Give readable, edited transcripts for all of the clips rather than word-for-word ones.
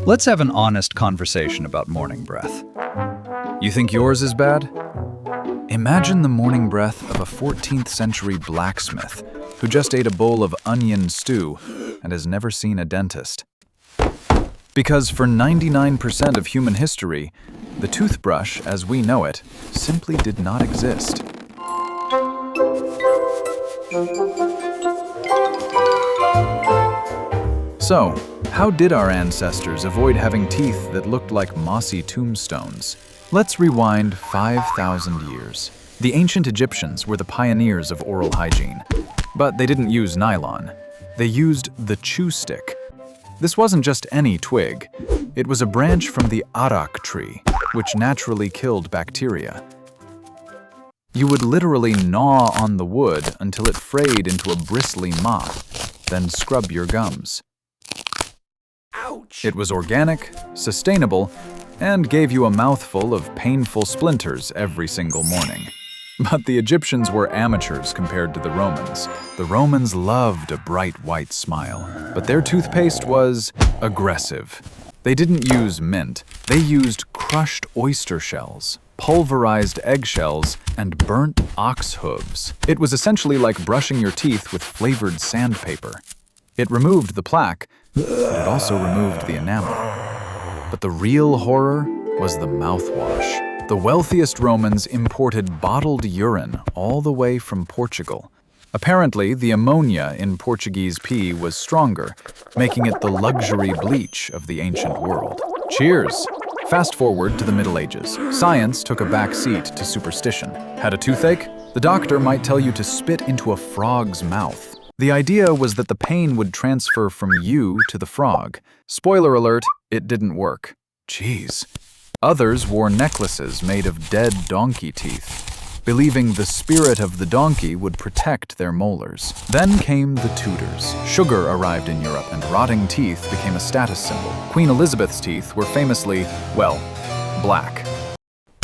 Let's have an honest conversation about morning breath. You think yours is bad? Imagine the morning breath of a 14th century blacksmith who just ate a bowl of onion stew and has never seen a dentist. Because for 99% of human history, the toothbrush as we know it simply did not exist. So, how did our ancestors avoid having teeth that looked like mossy tombstones? Let's rewind 5,000 years. The ancient Egyptians were the pioneers of oral hygiene, but they didn't use nylon. They used the chew stick. This wasn't just any twig. It was a branch from the arak tree, which naturally killed bacteria. You would literally gnaw on the wood until it frayed into a bristly mop, then scrub your gums. Ouch! It was organic, sustainable, and gave you a mouthful of painful splinters every single morning. But the Egyptians were amateurs compared to the Romans. The Romans loved a bright white smile, but their toothpaste was aggressive. They didn't use mint. They used crushed oyster shells, pulverized eggshells, and burnt ox hooves. It was essentially like brushing your teeth with flavored sandpaper. It removed the plaque, but it also removed the enamel. But the real horror was the mouthwash. The wealthiest Romans imported bottled urine all the way from Portugal. Apparently, the ammonia in Portuguese pee was stronger, making it the luxury bleach of the ancient world. Cheers! Fast forward to the Middle Ages. Science took a back seat to superstition. Had a toothache? The doctor might tell you to spit into a frog's mouth. The idea was that the pain would transfer from you to the frog. Spoiler alert, it didn't work. Jeez. Others wore necklaces made of dead donkey teeth, believing the spirit of the donkey would protect their molars. Then came the Tudors. Sugar arrived in Europe and rotting teeth became a status symbol. Queen Elizabeth's teeth were famously, well, black.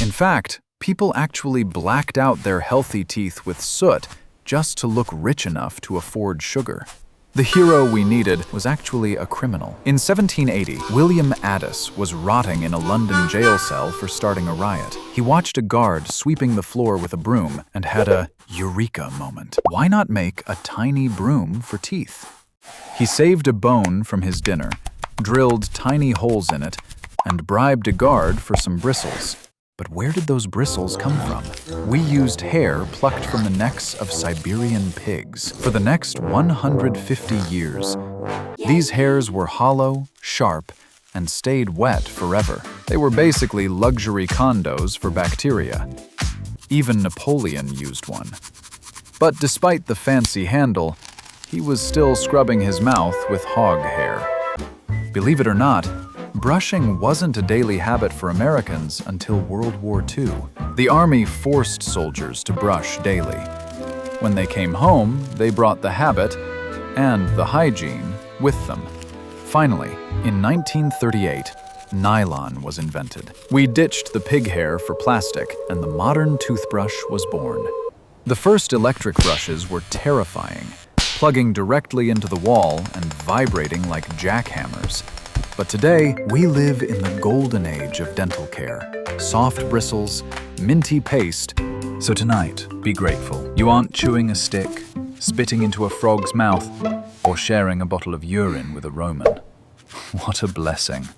In fact, people actually blacked out their healthy teeth with soot just to look rich enough to afford sugar. The hero we needed was actually a criminal. In 1780, William Addis was rotting in a London jail cell for starting a riot. He watched a guard sweeping the floor with a broom and had a eureka moment. Why not make a tiny broom for teeth? He saved a bone from his dinner, drilled tiny holes in it, and bribed a guard for some bristles. But where did those bristles come from? We used hair plucked from the necks of Siberian pigs. For the next 150 years, these hairs were hollow, sharp, and stayed wet forever. They were basically luxury condos for bacteria. Even Napoleon used one. But despite the fancy handle, he was still scrubbing his mouth with hog hair. Believe it or not, brushing wasn't a daily habit for Americans until World War II. The Army forced soldiers to brush daily. When they came home, they brought the habit and the hygiene with them. Finally, in 1938, nylon was invented. We ditched the pig hair for plastic, and the modern toothbrush was born. The first electric brushes were terrifying, plugging directly into the wall and vibrating like jackhammers. But today, we live in the golden age of dental care. Soft bristles, minty paste. So tonight, be grateful. You aren't chewing a stick, spitting into a frog's mouth, or sharing a bottle of urine with a Roman. What a blessing.